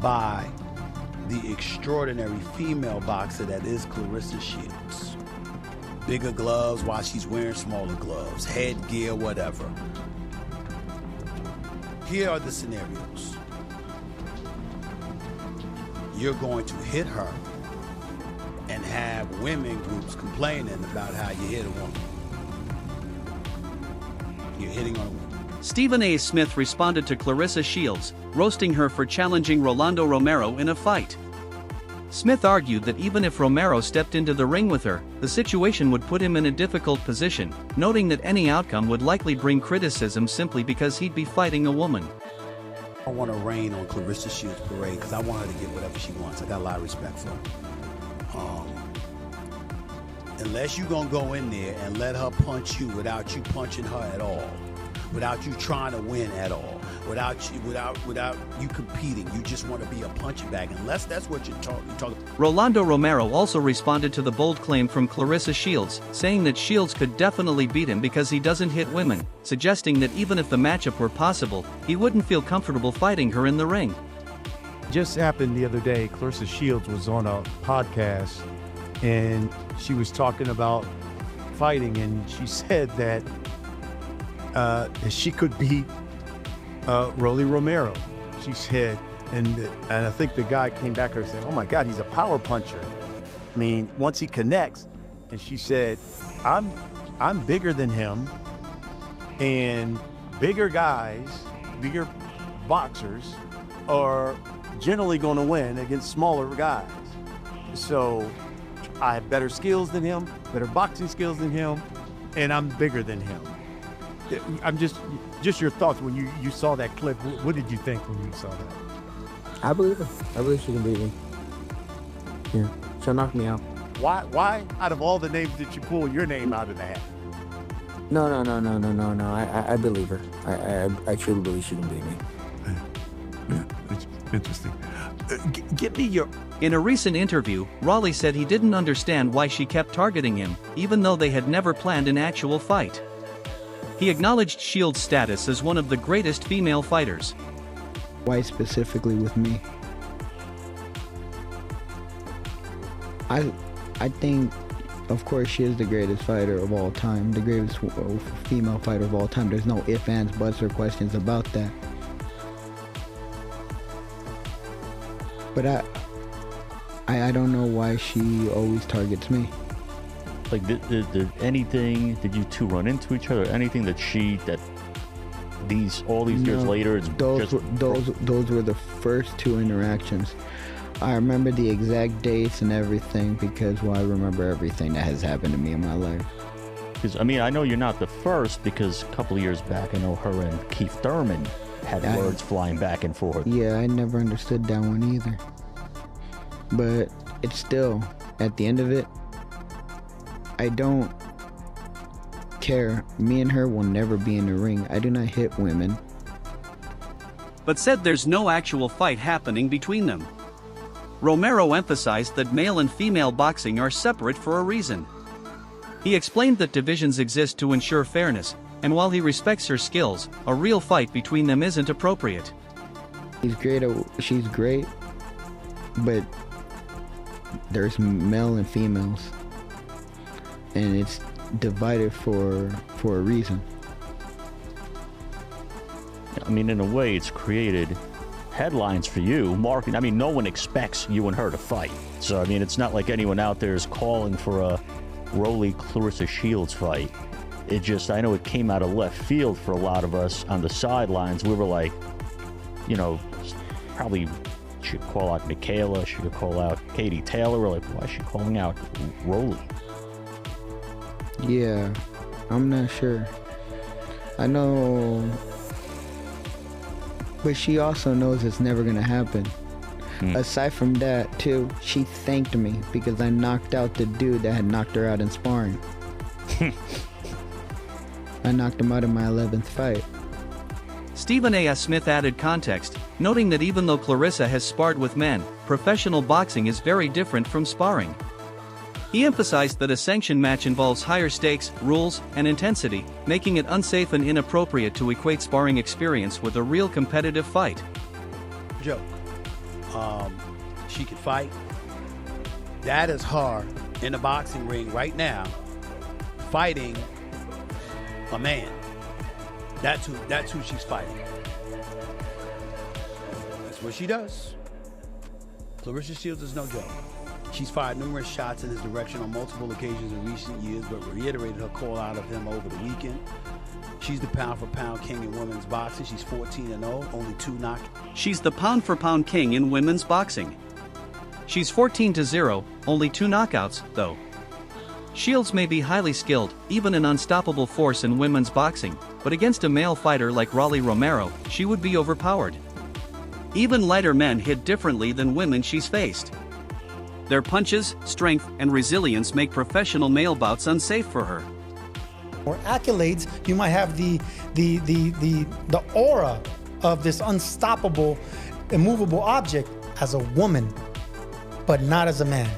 by the extraordinary female boxer that is Claressa Shields. Bigger gloves while she's wearing smaller gloves, headgear, whatever. Here are the scenarios. You're going to hit her and have women groups complaining about how you hit a woman. You're hitting on a woman. Stephen A. Smith responded to Claressa Shields, roasting her for challenging Rolando Romero in a fight. Smith argued that even if Romero stepped into the ring with her, the situation would put him in a difficult position, noting that any outcome would likely bring criticism simply because he'd be fighting a woman. I want to rain on Claressa Shields' parade because I want her to get whatever she wants. I got a lot of respect for her. Unless you're going to go in there and let her punch you without you punching her at all, without you trying to win at all, without you competing, you just want to be a punching bag, unless that's what you're talking. Rolando Romero also responded to the bold claim from Claressa Shields, saying that Shields could definitely beat him because he doesn't hit women, suggesting that even if the matchup were possible, he wouldn't feel comfortable fighting her in the ring. Just happened the other day, Claressa Shields was on a podcast and she was talking about fighting, and she said that she could beat Rolly Romero. She said, and I think the guy came back to her saying, "Oh my God, he's a power puncher. I mean, once he connects," and she said, "I'm bigger than him, and bigger guys, bigger boxers are generally going to win against smaller guys. So I have better skills than him, better boxing skills than him, and I'm bigger than him." I'm just your thoughts when you saw that clip. What did you think when you saw that? I believe her. I believe she can beat me. Yeah, she'll knock me out. Why out of all the names did you pull your name out of the hat? No. I believe her. I truly believe she can beat me. Interesting. Give me your... In a recent interview, Raleigh said he didn't understand why she kept targeting him, even though they had never planned an actual fight. He acknowledged Shields' status as one of the greatest female fighters. Why specifically with me? I think, of course, she is the greatest fighter of all time, the greatest female fighter of all time. There's no ifs, ands, buts, or questions about that. But I don't know why she always targets me. Like, did you two run into each other? Anything that all these years later, it's those were the first two interactions. I remember the exact dates and everything because, well, I remember everything that has happened to me in my life. Because, I mean, I know you're not the first because a couple of years back, I know her and Keith Thurman had words flying back and forth. Yeah, I never understood that one either. But it's still, at the end of it, I don't care. Me and her will never be in the ring. I do not hit women. But said there's no actual fight happening between them. Romero emphasized that male and female boxing are separate for a reason. He explained that divisions exist to ensure fairness, and while he respects her skills, a real fight between them isn't appropriate. She's great, but there's male and females, and it's divided for a reason. I mean, in a way, it's created headlines for you, marketing. I mean, no one expects you and her to fight. So, I mean, it's not like anyone out there is calling for a Claressa Shields fight. It just, I know it came out of left field for a lot of us on the sidelines. We were like, you know, probably she could call out Michaela, she could call out Katie Taylor. We're like, why is she calling out Rolly? Yeah, I'm not sure. I know, but she also knows it's never gonna happen. Aside from that, too, she thanked me because I knocked out the dude that had knocked her out in sparring. I knocked him out in my 11th fight. Stephen A. Smith added context, noting that even though Claressa has sparred with men, professional boxing is very different from sparring. He emphasized that a sanctioned match involves higher stakes, rules, and intensity, making it unsafe and inappropriate to equate sparring experience with a real competitive fight. Joe, she can fight. That is her in the boxing ring right now, fighting a man. That's who she's fighting. That's what she does. Claressa Shields is no joke. She's fired numerous shots in his direction on multiple occasions in recent years, but reiterated her call out of him over the weekend. She's the pound-for-pound king in women's boxing. She's 14-0, only 2 knockouts. She's the pound-for-pound king in women's boxing. She's 14-0, only 2 knockouts, though. Shields may be highly skilled, even an unstoppable force in women's boxing, but against a male fighter like Rolando Romero, she would be overpowered. Even lighter men hit differently than women she's faced. Their punches, strength, and resilience make professional male bouts unsafe for her. Or accolades, you might have the aura of this unstoppable, immovable object as a woman, but not as a man.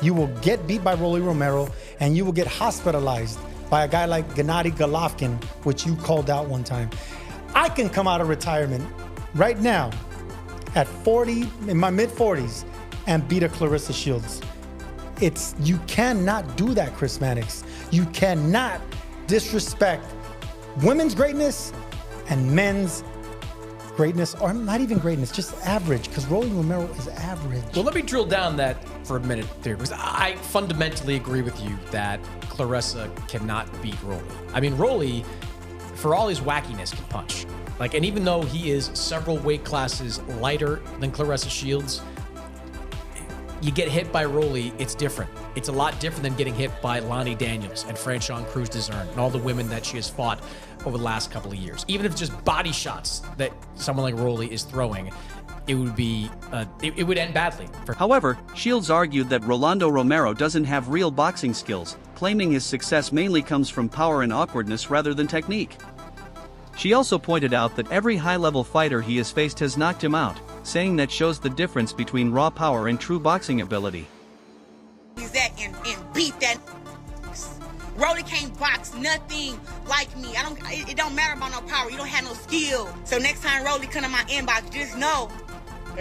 You will get beat by Rolando Romero, and you will get hospitalized by a guy like Gennady Golovkin, which you called out one time. I can come out of retirement right now at 40, in my mid-40s, and beat a Claressa Shields. You cannot do that, Chris Mannix. You cannot disrespect women's greatness and men's greatness, or not even greatness, just average, because Rolando Romero is average. Well, let me drill down that for a minute there, because I fundamentally agree with you that Claressa cannot beat Rolly. I mean, Rolly, for all his wackiness, can punch. And even though he is several weight classes lighter than Claressa Shields, you get hit by Rolly, it's different. It's a lot different than getting hit by Lonnie Daniels and Franchon Cruz-Dezern and all the women that she has fought over the last couple of years. Even if it's just body shots that someone like Rolly is throwing, it would be it would end badly. However, Shields argued that Rolando Romero doesn't have real boxing skills, claiming his success mainly comes from power and awkwardness rather than technique. She also pointed out that every high-level fighter he has faced has knocked him out, saying that shows the difference between raw power and true boxing ability. He's that and beat that. Rolly can't box nothing like me. It don't matter about no power. You don't have no skill. So next time Rolly come to my inbox, just know,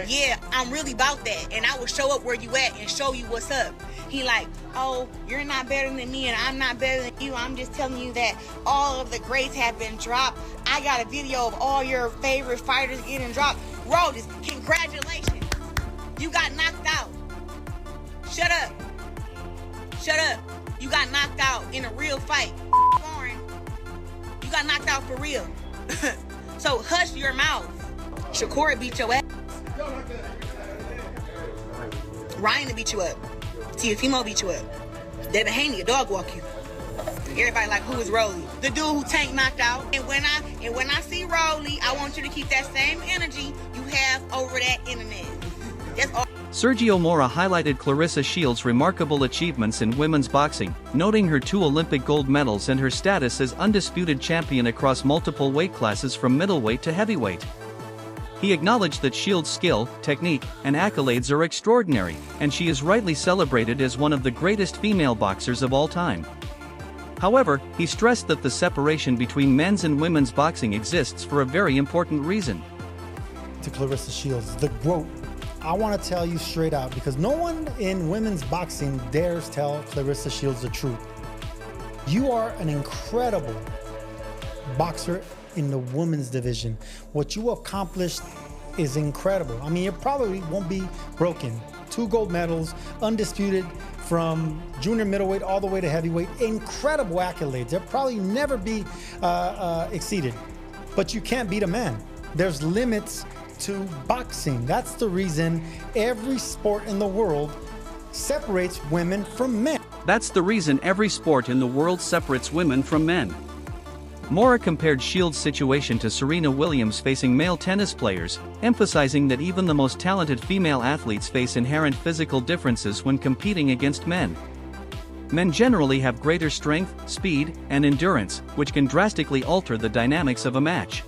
yeah, I'm really about that. And I will show up where you at and show you what's up. He like, oh, you're not better than me and I'm not better than you. I'm just telling you that all of the greats have been dropped. I got a video of all your favorite fighters getting dropped. Rolly, congratulations. You got knocked out. Shut up. Shut up. You got knocked out in a real fight. Foreign. You got knocked out for real. So hush your mouth. Shakur beat your ass. Ryan beat you up. Teofimo beat you up. Devin Haney, a dog walk you. Everybody like, who is Rolly? The dude who Tank knocked out. And when I see Rolly, I want you to keep that same energy you have over that internet. That's all. Sergio Mora highlighted Claressa Shields' remarkable achievements in women's boxing, noting her 2 Olympic gold medals and her status as undisputed champion across multiple weight classes from middleweight to heavyweight. He acknowledged that Shields' skill, technique, and accolades are extraordinary, and she is rightly celebrated as one of the greatest female boxers of all time. However, he stressed that the separation between men's and women's boxing exists for a very important reason. To Claressa Shields, the GOAT. I want to tell you straight out, because no one in women's boxing dares tell Claressa Shields the truth. You are an incredible boxer in the women's division. What you accomplished is incredible. I mean, it probably won't be broken. 2 gold medals, undisputed from junior middleweight all the way to heavyweight. Incredible accolades. They'll probably never be exceeded. But you can't beat a man. There's limits to boxing. That's the reason every sport in the world separates women from men. That's the reason every sport in the world separates women from men. Mora compared Shields' situation to Serena Williams facing male tennis players, emphasizing that even the most talented female athletes face inherent physical differences when competing against men. Men generally have greater strength, speed, and endurance, which can drastically alter the dynamics of a match.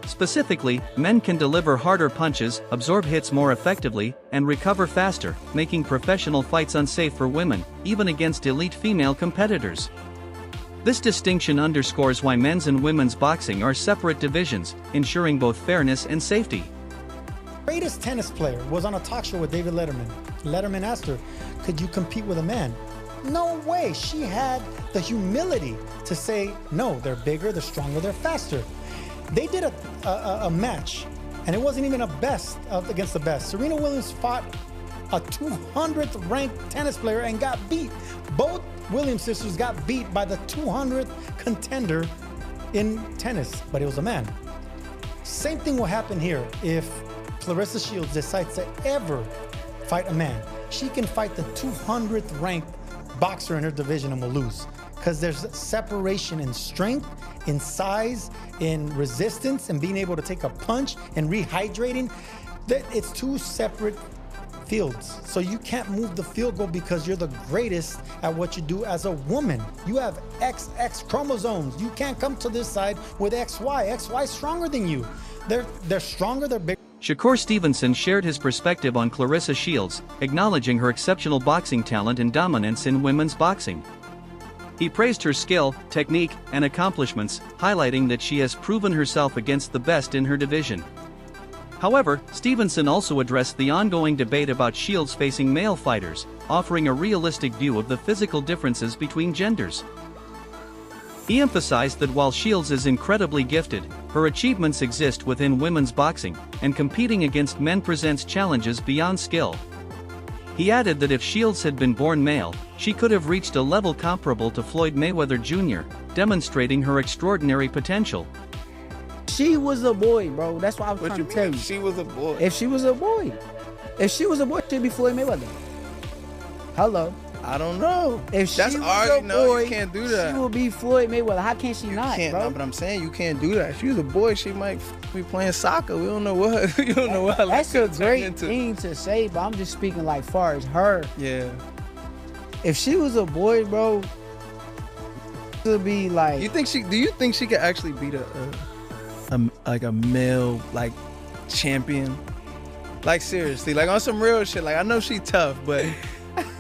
Specifically, men can deliver harder punches, absorb hits more effectively, and recover faster, making professional fights unsafe for women, even against elite female competitors. This distinction underscores why men's and women's boxing are separate divisions, ensuring both fairness and safety. greatest tennis player, was on a talk show with David Letterman. Letterman asked her, could you compete with a man? No way. She had the humility to say, no, they're bigger, they're stronger, they're faster. They did a match, and it wasn't even a best against the best. Serena Williams fought a 200th ranked tennis player and got beat. Both Williams sisters got beat by the 200th contender in tennis, but it was a man. Same thing will happen here if Claressa Shields decides to ever fight a man. She can fight the 200th ranked boxer in her division and will lose, because there's separation in strength, in size, in resistance, and being able to take a punch and rehydrating. It's two separate fields. So you can't move the field goal because you're the greatest at what you do as a woman. You have XX chromosomes. You can't come to this side with XY. XY is stronger than you. They're stronger, they're bigger. Shakur Stevenson shared his perspective on Claressa Shields, acknowledging her exceptional boxing talent and dominance in women's boxing. He praised her skill, technique, and accomplishments, highlighting that she has proven herself against the best in her division. However, Stevenson also addressed the ongoing debate about Shields facing male fighters, offering a realistic view of the physical differences between genders. He emphasized that while Shields is incredibly gifted, her achievements exist within women's boxing, and competing against men presents challenges beyond skill. He added that if Shields had been born male, she could have reached a level comparable to Floyd Mayweather Jr., demonstrating her extraordinary potential. She was a boy, bro. That's what I was trying to tell you. She was a boy. If she was a boy. If she was a boy, she'd be Floyd Mayweather. Hello. I don't know. If that's she was already, a no, boy, you can't do that. She will be Floyd Mayweather. How can she not, bro? No, but I'm saying you can't do that. If she was a boy, she might be playing soccer. We don't know what. You don't know what. That's a great thing to say, but I'm just speaking like far as her. Yeah. If she was a boy, bro, she'd be like. Do you think she could actually beat a male like champion? Like seriously, like on some real shit. Like I know she tough, but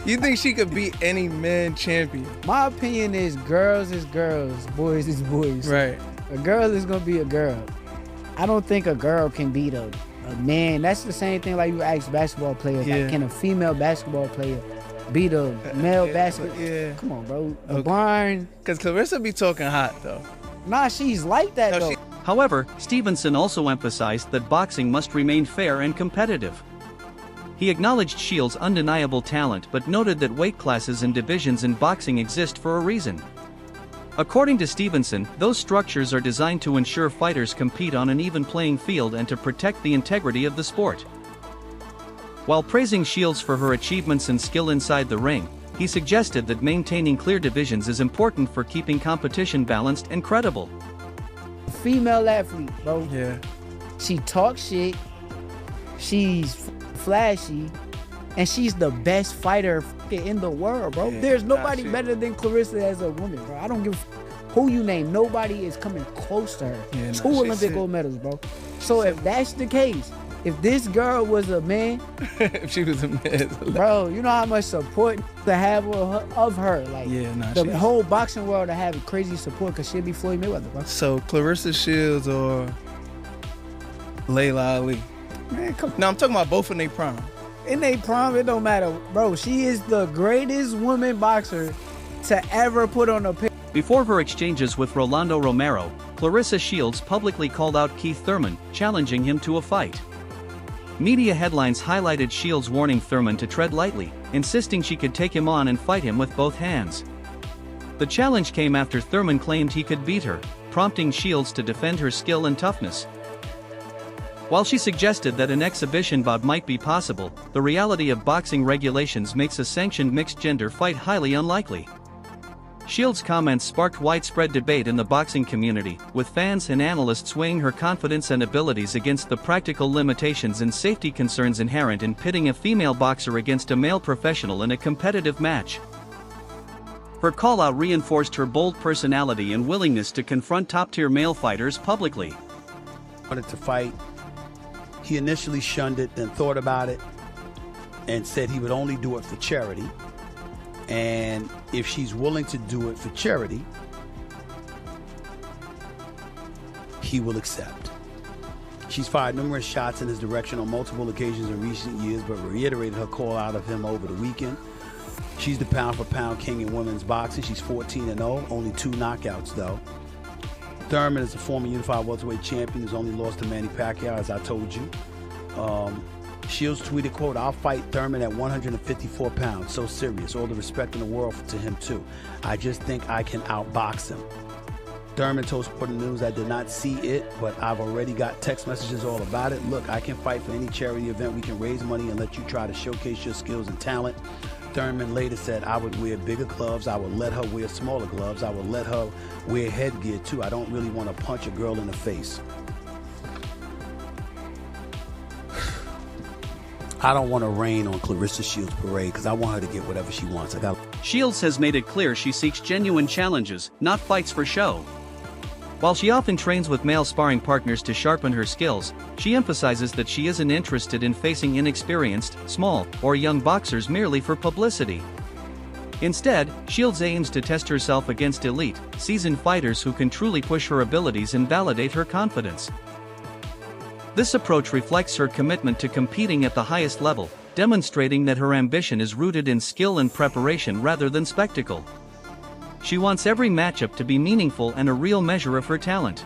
you think she could beat any man champion? My opinion is girls is girls, boys is boys. Right. A girl is gonna be a girl. I don't think a girl can beat a man. That's the same thing like you ask basketball players. Yeah. Like, can a female basketball player beat a male basketball? Yeah. Come on, bro. Okay. LeBron. Cause Claressa be talking hot though. Nah, she's like that though. However, Stevenson also emphasized that boxing must remain fair and competitive. He acknowledged Shields' undeniable talent but noted that weight classes and divisions in boxing exist for a reason. According to Stevenson, those structures are designed to ensure fighters compete on an even playing field and to protect the integrity of the sport. While praising Shields for her achievements and skill inside the ring, he suggested that maintaining clear divisions is important for keeping competition balanced and credible. Female athlete, bro. Yeah. She talks shit. She's flashy. And she's the best fighter in the world, bro. Yeah, There's nobody better than Claressa as a woman, bro. I don't give who you name. Nobody is coming close to her. Yeah, 2 Olympic gold medals, bro. So if that's the case, if this girl was a man, if she was a man, bro, you know how much support to have of her. Like, yeah, nah, the whole boxing world to have crazy support because she'll be Floyd Mayweather, bro. So Claressa Shields or Layla Ali? Man, come on. No, I'm talking about both in their prime. In their prime, it don't matter, bro. She is the greatest woman boxer to ever put on a picture. Before her exchanges with Rolando Romero, Claressa Shields publicly called out Keith Thurman, challenging him to a fight. Media headlines highlighted Shields warning Thurman to tread lightly, insisting she could take him on and fight him with both hands. The challenge came after Thurman claimed he could beat her, prompting Shields to defend her skill and toughness. While she suggested that an exhibition bout might be possible, the reality of boxing regulations makes a sanctioned mixed-gender fight highly unlikely. Shields' comments sparked widespread debate in the boxing community, with fans and analysts weighing her confidence and abilities against the practical limitations and safety concerns inherent in pitting a female boxer against a male professional in a competitive match. Her call-out reinforced her bold personality and willingness to confront top-tier male fighters publicly. Wanted to fight. He initially shunned it, then thought about it, and said he would only do it for charity. And if she's willing to do it for charity, he will accept. She's fired numerous shots in his direction on multiple occasions in recent years, but reiterated her call out of him over the weekend. She's the pound-for-pound king in women's boxing. She's 14-0, only 2 knockouts, though. Thurman is a former unified welterweight champion who's only lost to Manny Pacquiao, as I told you. Shields tweeted, quote, "I'll fight Thurman at 154 pounds. So serious. All the respect in the world to him, too. I just think I can outbox him." Thurman told Sport News, "I did not see it, but I've already got text messages all about it. Look, I can fight for any charity event. We can raise money and let you try to showcase your skills and talent." Thurman later said, "I would wear bigger gloves. I would let her wear smaller gloves. I would let her wear headgear, too. I don't really want to punch a girl in the face." I don't want to rain on Claressa Shields' parade because I want her to get whatever she wants. Shields has made it clear she seeks genuine challenges, not fights for show. While she often trains with male sparring partners to sharpen her skills, she emphasizes that she isn't interested in facing inexperienced, small, or young boxers merely for publicity. Instead, Shields aims to test herself against elite, seasoned fighters who can truly push her abilities and validate her confidence. This approach reflects her commitment to competing at the highest level, demonstrating that her ambition is rooted in skill and preparation rather than spectacle. She wants every matchup to be meaningful and a real measure of her talent.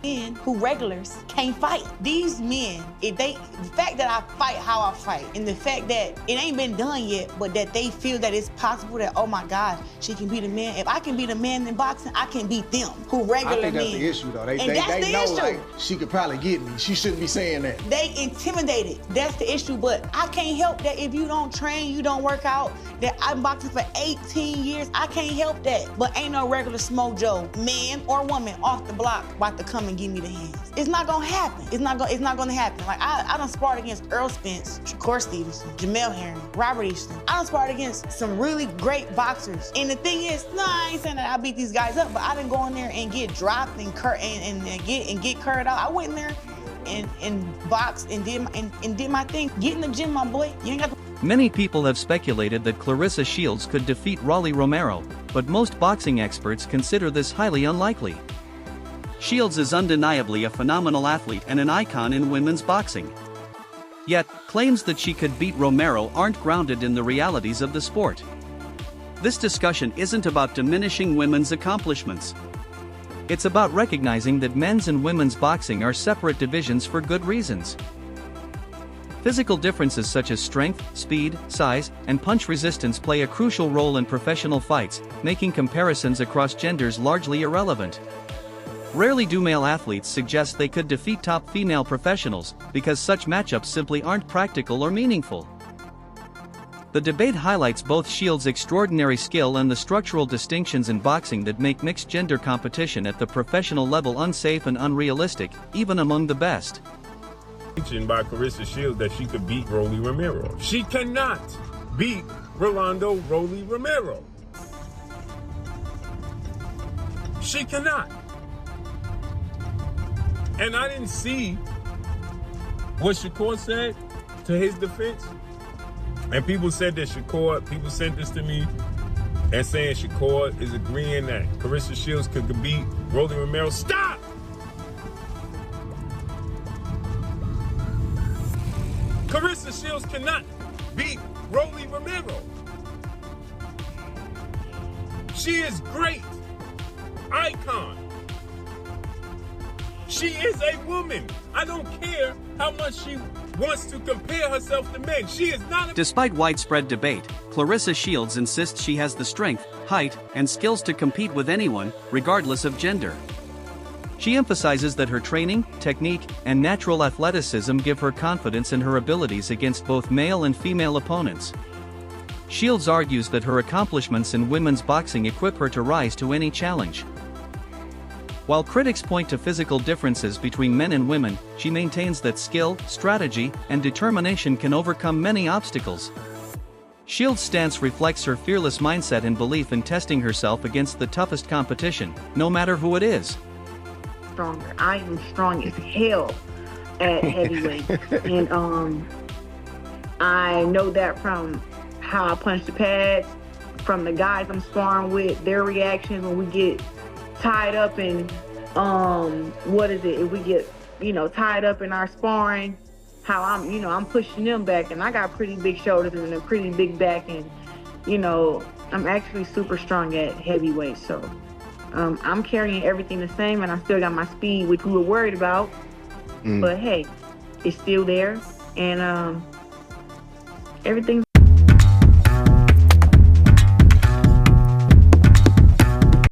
Men who regulars can't fight. These men, the fact that I fight how I fight, and the fact that it ain't been done yet, but that they feel that it's possible that, oh my gosh, she can beat a man. If I can beat a man in boxing, I can beat them who regular men. I think that's the issue, though. They know, like, she could probably get me. She shouldn't be saying that. They intimidated. That's the issue, but I can't help that if you don't train, you don't work out, that I'm boxing for 18 years, I can't help that. But ain't no regular Smoke Joe, man or woman, off the block about to come and give me the hands. It's not gonna happen. It's not gonna happen. Like I done sparred against Earl Spence, Shakur Stevenson, Jamel Herring, Robert Easton. I done sparred against some really great boxers. And the thing is, no, I ain't saying that I beat these guys up, but I didn't go in there and get dropped and get curved out. I went in there and boxed and did my thing. Get in the gym, my boy. You ain't got to. Many people have speculated that Claressa Shields could defeat Rolando Romero, but most boxing experts consider this highly unlikely. Shields is undeniably a phenomenal athlete and an icon in women's boxing. Yet, claims that she could beat Romero aren't grounded in the realities of the sport. This discussion isn't about diminishing women's accomplishments. It's about recognizing that men's and women's boxing are separate divisions for good reasons. Physical differences such as strength, speed, size, and punch resistance play a crucial role in professional fights, making comparisons across genders largely irrelevant. Rarely do male athletes suggest they could defeat top female professionals, because such matchups simply aren't practical or meaningful. The debate highlights both Shields' extraordinary skill and the structural distinctions in boxing that make mixed-gender competition at the professional level unsafe and unrealistic, even among the best. By Claressa Shields that she could beat Rolando Romero. She cannot beat Rolando Romero. She cannot. And I didn't see what Shakur said to his defense. And people said that people sent this to me and saying Shakur is agreeing that Claressa Shields could beat Rolando Romero. Stop! Claressa Shields cannot beat Rolando Romero. She is great. Icon. She is a woman. I don't care how much she wants to compare herself to men. She is not a... Despite widespread debate, Claressa Shields insists she has the strength, height, and skills to compete with anyone, regardless of gender. She emphasizes that her training, technique, and natural athleticism give her confidence in her abilities against both male and female opponents. Shields argues that her accomplishments in women's boxing equip her to rise to any challenge. While critics point to physical differences between men and women, she maintains that skill, strategy, and determination can overcome many obstacles. Shields' stance reflects her fearless mindset and belief in testing herself against the toughest competition, no matter who it is. Stronger. I am strong as hell at heavyweight. And I know that from how I punch the pads, from the guys I'm sparring with, their reactions when we get tied up and if we get tied up in our sparring, how I'm pushing them back, and I got pretty big shoulders and a pretty big back, and I'm actually super strong at heavyweight, so I'm carrying everything the same, and I still got my speed, which we were worried about, but hey, it's still there, and everything's